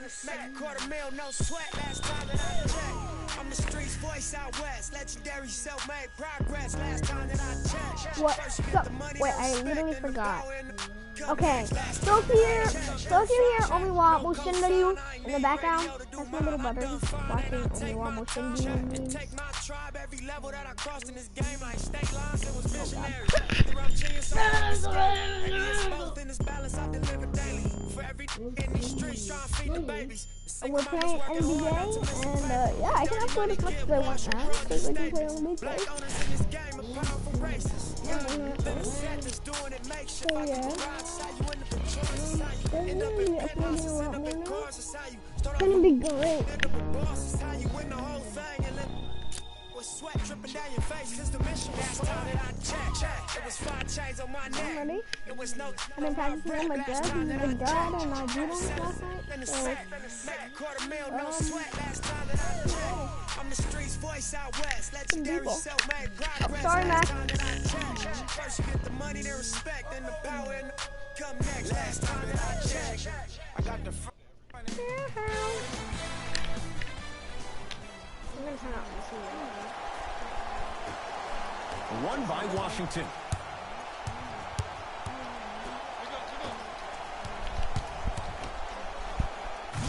Make $250,000, no sweat. Last time that I checked. I'm the streets voice out west. Legendary self-made progress. Last time that I checked. What? So, wait, I literally forgot. Okay, so if you hear Omiwa Moshinryu in the background, that's my little brother. He's watching Omiwa Moshinryu. Take my tribe every level that I crossed in this game like state lines. It was visionary. Both in this balance I deliver daily. For every in these streets trying to feed the babies. We're playing NBA, and yeah, I can upload as much as I want now, because I can play on the weekdays. So yeah, it's gonna be great. Sweat dripping down your face cause the mission last time that I checked. It was 5 chains on my neck. I'm ready. It was no I've been practicing with my dad and my judo last night. So $250,000, no sweat last time that I checked. I'm the streets voice out west. Legendary self-made progress. Sorry, Mac. First you get the money, then respect, then the power and the come next. Last time that I checked. I got the I'm gonna turn off the TV. Won by Washington.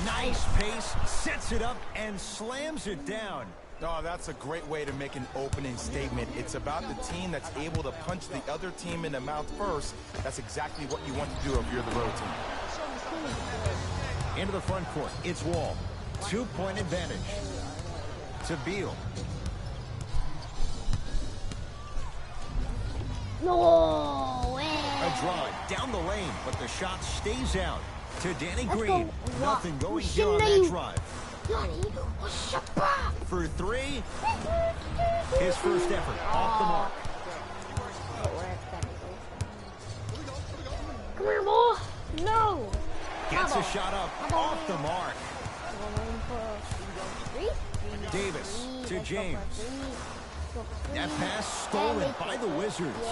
Nice pace, sets it up and slams it down. Oh, that's a great way to make an opening statement. It's about the team that's able to punch the other team in the mouth first. That's exactly what you want to do if you're the road team. Into the front court, it's Wall. 2-point advantage to Beal. No way. A drive down the lane, but the shot stays out to Danny Green. Nothing going here on that drive. For 3, his first effort off the mark. Come here, boy. No. Gets a shot up off the mark. Davis to James. That pass stolen by the Wizards.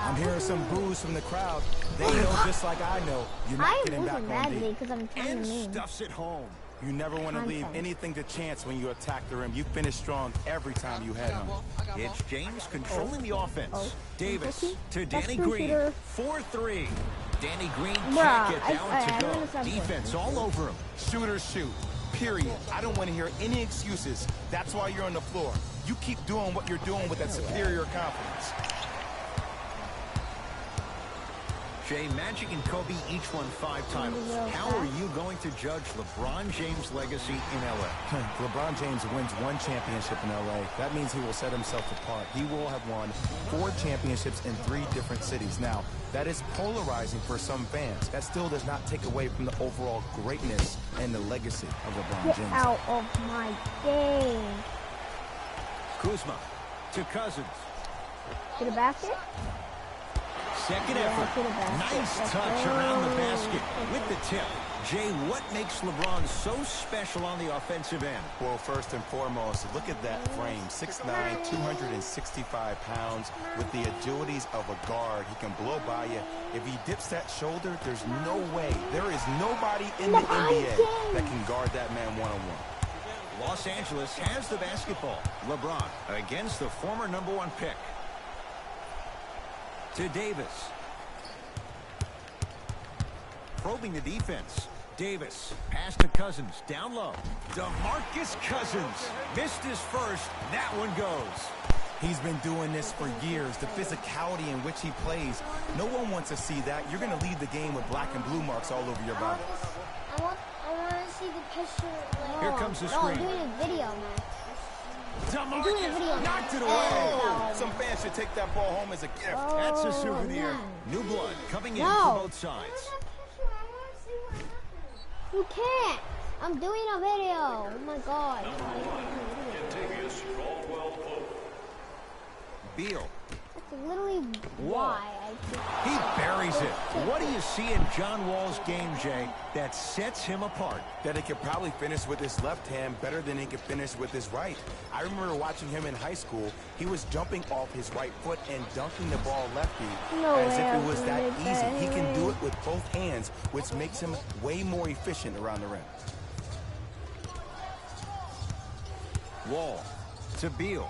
I'm hearing some boos from the crowd. They know just like I know. You're not getting back on D. And stuffs it home. You never want to leave anything to chance when you attack the rim. You finish strong every time you head on. It's James controlling the offense. Davis to Danny Green. 4-3. Danny Green can't get down to go. Defense all over him. Shooters shoot. Period. I don't want to hear any excuses. That's why you're on the floor. You keep doing what you're doing with that superior confidence. Jay, Magic and Kobe each won 5 titles. How are you going to judge LeBron James' legacy in LA? LeBron James wins 1 championship in LA. That means he will set himself apart. He will have won 4 championships in 3 different cities. Now, that is polarizing for some fans. That still does not take away from the overall greatness and the legacy of LeBron James. Get out of my game. Kuzma to Cousins. To the basket? Second effort. Nice touch around the basket with the tip. Jay, what makes LeBron so special on the offensive end? Well, first and foremost, look at that frame. 6'9", 265 pounds. With the agilities of a guard, he can blow by you. If he dips that shoulder, there's no way. There is nobody in the NBA that can guard that man one-on-one. Los Angeles has the basketball. LeBron against the former #1 pick. To Davis. Probing the defense. Davis. Pass to Cousins. Down low. DeMarcus Cousins. Missed his first. That one goes. He's been doing this for years. The physicality in which he plays. No one wants to see that. You're going to leave the game with black and blue marks all over your body. I want to see the picture. Here comes the screen. No, I'm doing a video, man. DeMarcus knocked it away. Oh, some fans should take that ball home as a gift. That's a souvenir. New blood coming in from both sides. You can't. I'm doing a video. Oh my god. Beal. That's literally why He buries it. What do you see in John Wall's game, Jay, that sets him apart? That he could probably finish with his left hand better than he could finish with his right. I remember watching him in high school. He was jumping off his right foot and dunking the ball lefty as if it was that easy. He can do it with both hands, which makes him way more efficient around the rim. Wall to Beal.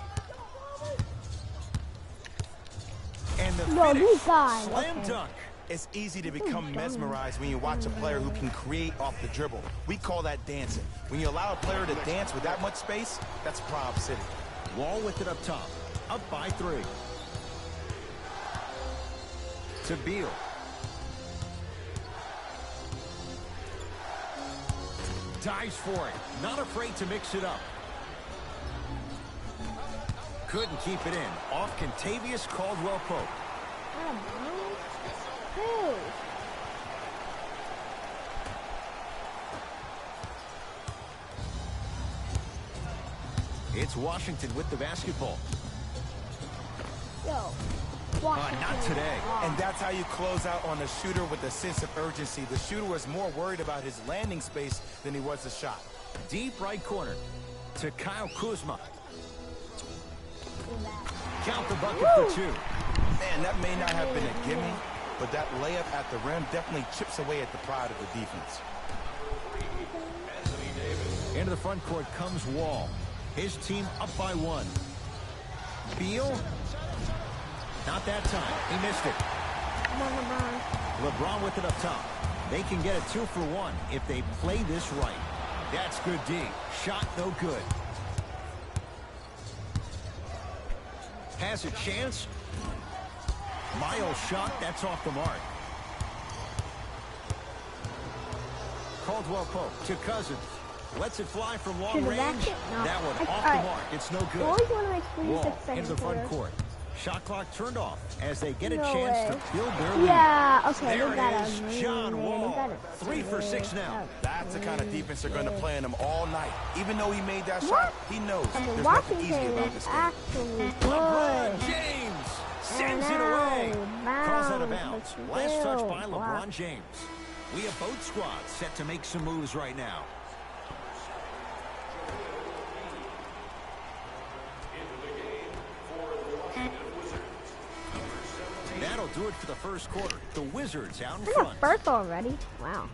And the Yo, finish. these guys. Slam Okay. dunk. It's easy to become mesmerized when you watch a player who can create off the dribble. We call that dancing. When you allow a player to dance with that much space, that's Prob City. Wall with it up top. Up by 3. To Beal. Dives for it. Not afraid to mix it up. Couldn't keep it in. Off Kentavious Caldwell-Pope. Who? It's Washington with the basketball. Yo. Washington. Not today. And that's how you close out on a shooter with a sense of urgency. The shooter was more worried about his landing space than he was the shot. Deep right corner to Kyle Kuzma. Count the bucket for 2. Man, that may not have been a gimme, but that layup at the rim definitely chips away at the pride of the defense. Into the front court comes Wall. His team up by 1. Beal. Not that time. He missed it. Come on, LeBron with it up top. They can get a 2 for 1 if they play this right. That's good D. Shot no good. Has a chance. Miles shot. That's off the mark. Caldwell-Pope to Cousins. Lets it fly from long range. No. That one off the mark. It's no good. Always want to make 3 Wall 6 seconds. into the front court. Shot clock turned off as they get a No chance way. to build their lead. Yeah, okay, There they got it is, John Wall. 3 for 6 now. That's the kind of defense they're going to play in him all night. Even though he made that shot, he knows I mean, there's nothing easy Washington about is this game. actually LeBron good. James sends it know, away. Calls out of bounds, bounds. but Last touch still, by wow. LeBron James. We have both squads set to make some moves right now. That'll do it for the first quarter. The Wizards out in Look front. at first already. Wow.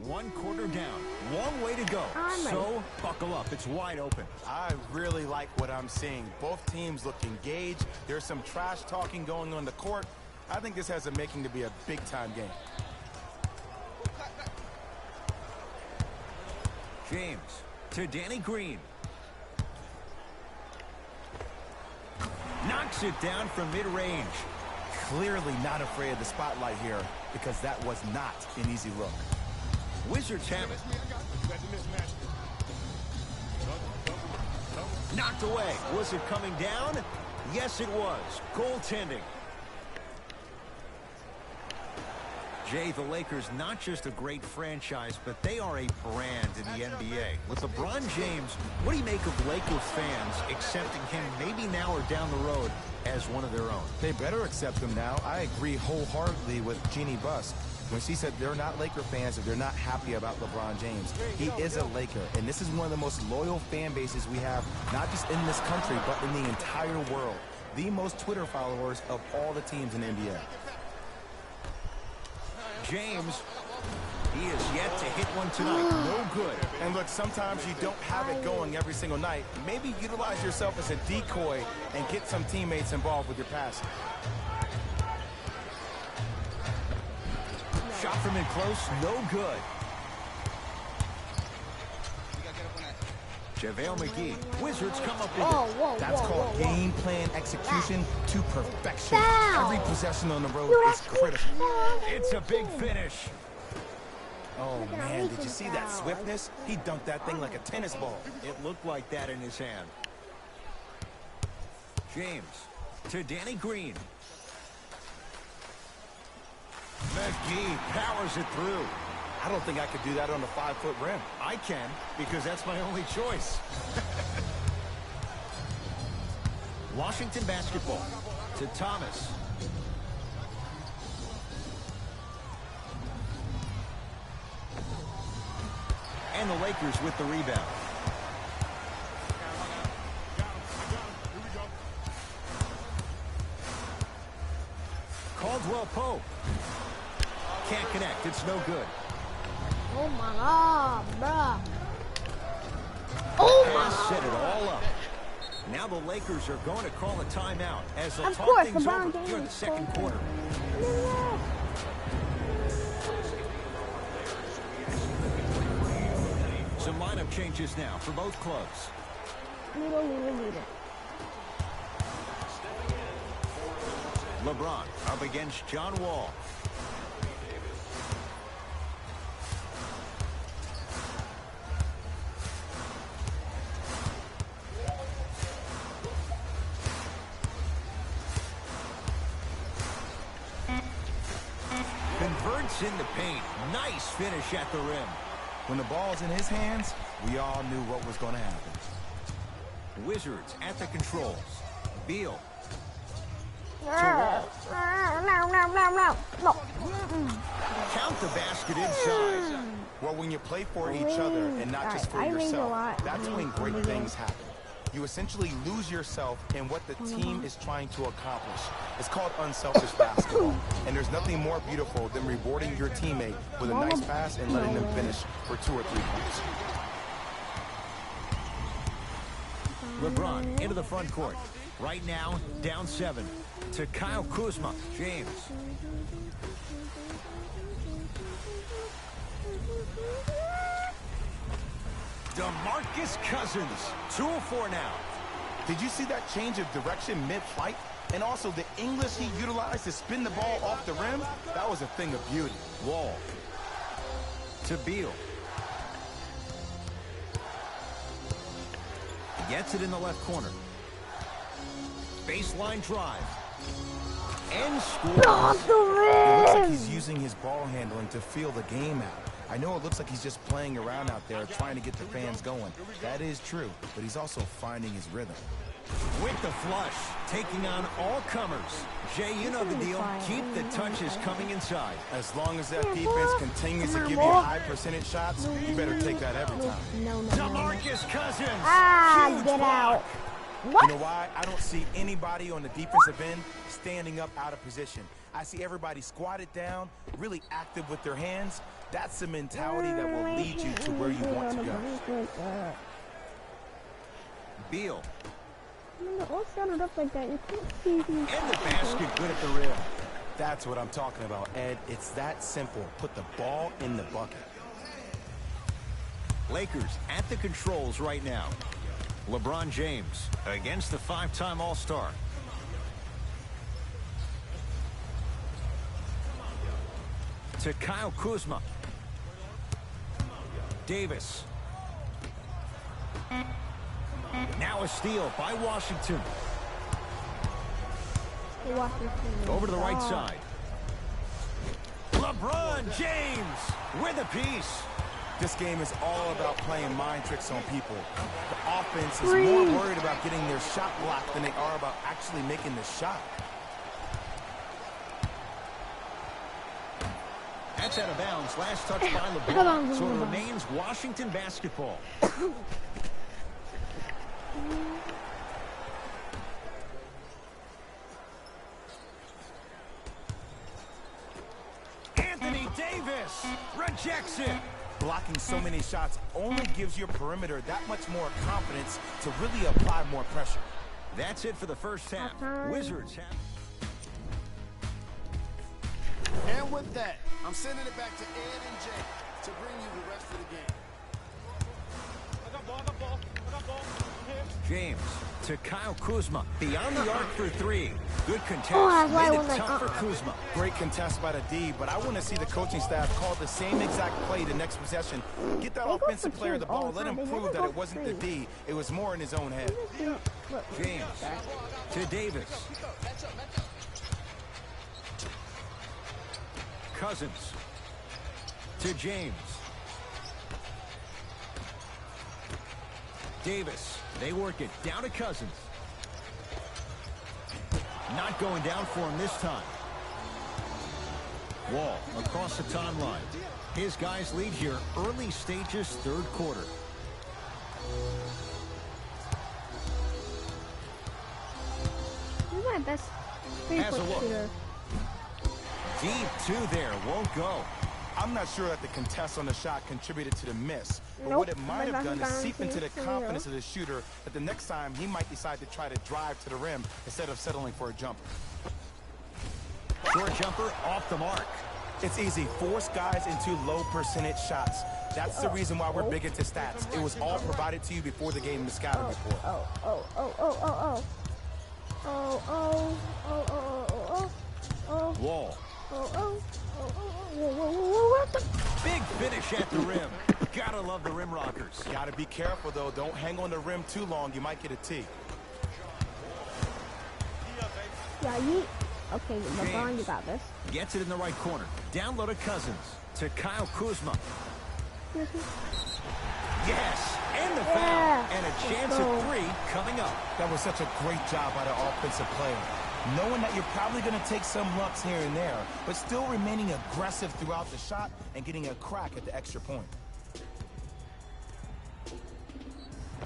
One quarter down. Long way to go. I'm ready. So, buckle up. It's wide open. I really like what I'm seeing. Both teams look engaged. There's some trash talking going on the court. I think this has a making to be a big-time game. James to Danny Green. Knocks it down from mid-range. Clearly not afraid of the spotlight here because that was not an easy look. Wizards have it. Knocked away. Was it coming down? Yes, it was. Goaltending. Jay, the Lakers, not just a great franchise, but they are a brand in the NBA. With LeBron James, what do you make of Lakers fans accepting him maybe now or down the road as one of their own? They better accept him now. I agree wholeheartedly with Jeannie Buss when she said they're not Laker fans if they're not happy about LeBron James. He is a Laker, and this is one of the most loyal fan bases we have, not just in this country, but in the entire world. The most Twitter followers of all the teams in the NBA. James, he is yet to hit one tonight. No good. And look, sometimes you don't have it going every single night. Maybe utilize yourself as a decoy and get some teammates involved with your passing. Shot from in close, no good. JaVale McGee. Wizards come up with it. That's called game plan execution to perfection. Foul. Every possession on the road Dude, is critical. It's a big finish. Oh, man, did you see that swiftness? He dunked that thing like a tennis ball. It looked like that in his hand. James to Danny Green. McGee powers it through. I don't think I could do that on a 5-foot rim. I can, because that's my only choice. Washington basketball to Thomas. And the Lakers with the rebound. Caldwell Pope. Can't connect. It's no good. Oh my God, bruh. Oh my God. Set it all up. Now the Lakers are going to call a timeout as they'll Of talk course, things LeBron over James here in the second quarter. Some lineup changes now for both clubs. Little. LeBron up against John Wall. Converts in the paint. Nice finish at the rim. When the ball's in his hands, we all knew what was going to happen. Wizards at the controls. Beal. No. Count the basket inside. Well, when you play for each other and not just for yourself, that's when great things happen. You essentially lose yourself in what the team is trying to accomplish. It's called unselfish basketball. And there's nothing more beautiful than rewarding your teammate with a nice pass and letting them finish for 2 or 3 points. LeBron into the front court. Right now, down 7 to Kyle Kuzma. James. DeMarcus Cousins. 2 of 4 now. Did you see that change of direction mid-flight? And also the English he utilized to spin the ball off the rim? That was a thing of beauty. Wall. To Beal. Gets it in the left corner. Baseline drive. And scores. It looks like he's using his ball handling to feel the game out. I know it looks like he's just playing around out there trying to get the fans going. That is true, but he's also finding his rhythm. With the flush, taking on all comers. Jay, you know the deal. Keep the touches coming inside. As long as that defense continues to give you high percentage shots, you better take that every time. No. DeMarcus Cousins. Ah, get out. What? You know why? I don't see anybody on the defensive end standing up out of position. I see everybody squatted down, really active with their hands. That's the mentality that will lead you to where you want to go. Beal. All started up like that. You can't see who's And the basket good at the rim. That's what I'm talking about, Ed. It's that simple. Put the ball in the bucket. Lakers at the controls right now. LeBron James against the 5-time All-Star. To Kyle Kuzma. Davis. Now a steal by Washington. Over to the right side. LeBron James with a piece. This game is all about playing mind tricks on people. The offense is more worried about getting their shot blocked than they are about actually making the shot. That's out of bounds. Last touch by LeBron. So it remains Washington basketball. Anthony Davis rejects it. Blocking so many shots only gives your perimeter that much more confidence to really apply more pressure. That's it for the first half. Wizards have... And with that, I'm sending it back to Ed and Jay to bring you the rest of the game. I got ball. James to Kyle Kuzma. Beyond the arc for 3. Good contest. Made it tough for Kuzma. Great contest by the D, but I want to see the coaching staff call the same exact play the next possession. Get that offensive player the ball. Let him prove that it wasn't the D. It was more in his own head. James to Davis. Cousins to James. Davis, they work it down to Cousins. Not going down for him this time. Wall across the timeline. His guys lead here early stages, third quarter. He's my best Has a look. shooter. Deep two there, won't go. I'm not sure that the contest on the shot contributed to the miss, but what it might have done is seep into the confidence of the shooter that the next time he might decide to try to drive to the rim instead of settling for a jumper. Short jumper off the mark. It's easy. Force guys into low percentage shots. That's the reason why we're big into stats. It was all provided to you before the game, the scouting report. Wall. Big finish at the rim. Gotta love the rim rockers. Gotta be careful, though. Don't hang on the rim too long. You might get a T. Yeah, you. Okay, LeBron, you got this. Gets it in the right corner. Down low to Cousins. To Kyle Kuzma. Yes, and the foul. And a chance at three coming up. That was such a great job by the offensive player. Knowing that you're probably going to take some lumps here and there, but still remaining aggressive throughout the shot and getting a crack at the extra point.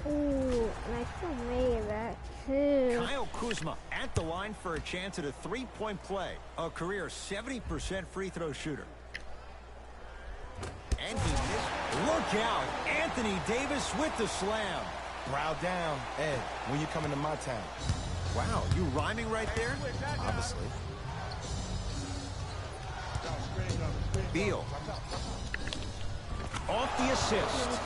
Ooh, and I still made that too. Kyle Kuzma at the line for a chance at a three-point play. A career 70% free throw shooter. And he missed. Look out. Anthony Davis with the slam. Brow down. Ed, when you come into my town. Wow, you rhyming right there? Obviously. Beal. Off the assist.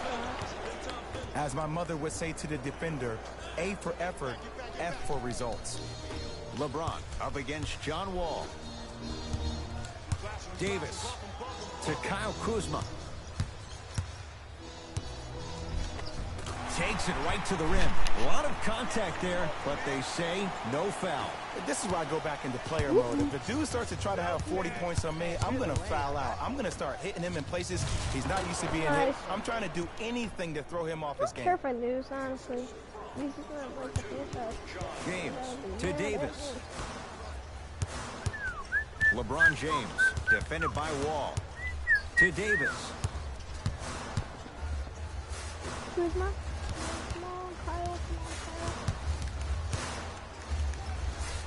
As my mother would say to the defender, A for effort, F for results. LeBron up against John Wall. Davis to Kyle Kuzma. Takes it right to the rim. A lot of contact there, but they say no foul. This is where I go back into player mode. If the dude starts to try to have 40 points on me, I'm going to foul out. I'm going to start hitting him in places he's not used to being hit. I'm trying to do anything to throw him off his game. I don't care if I lose, honestly. This is not like the James to Davis. LeBron James defended by Wall. To Davis. Kuzma.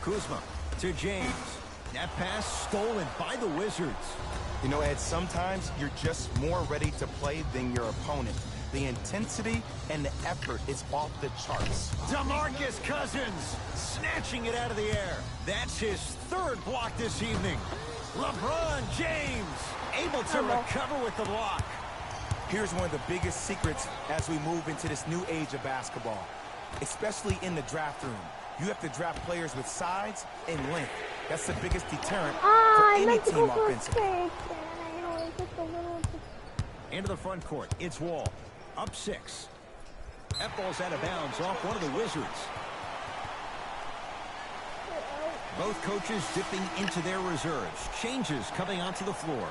Kuzma to James. That pass stolen by the Wizards. You know, Ed, sometimes you're just more ready to play than your opponent. The intensity and the effort is off the charts. DeMarcus Cousins snatching it out of the air. That's his third block this evening. LeBron James able to recover with the block. Here's one of the biggest secrets as we move into this new age of basketball, especially in the draft room. You have to draft players with size and length. That's the biggest deterrent for any team offensively. Into the front court, it's Wall. Up 6. That ball's out of bounds off one of the Wizards. Both coaches dipping into their reserves. Changes coming onto the floor.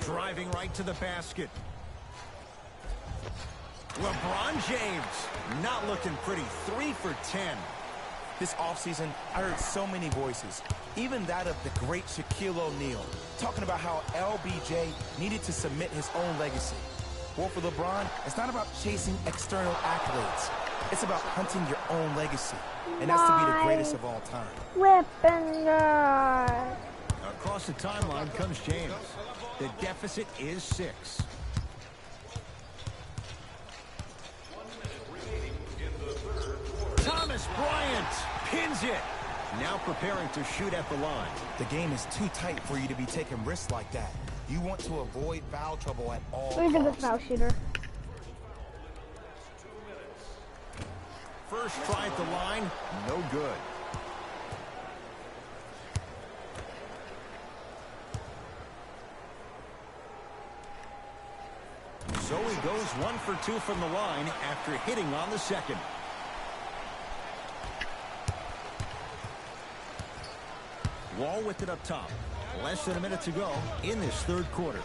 Driving right to the basket. LeBron James not looking pretty. 3 for 10. This offseason, I heard so many voices, even that of the great Shaquille O'Neal, talking about how LBJ needed to submit his own legacy. Well, for LeBron, it's not about chasing external accolades. It's about hunting your own legacy, and that's to be the greatest of all time. Whipping guard. Across the timeline comes James. The deficit is 6. Thomas Bryant pins it. Now preparing to shoot at the line. The game is too tight for you to be taking risks like that. You want to avoid foul trouble at all costs. Where's the good foul shooter? First try at the line, no good. So he goes 1 for 2 from the line after hitting on the second. Wall with it up top. Less than a minute to go in this third quarter.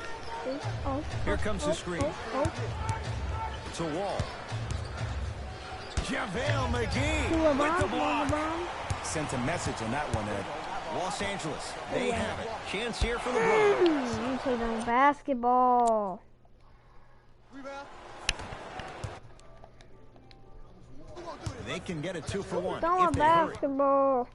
Here comes the screen. To Wall. JaVale McGee with the block. Sent a message on that one, Ed. Los Angeles, they have it. Chance here for LeBron. You played on basketball. They can get a 2-for-1 Throwing if they hurry. basketball.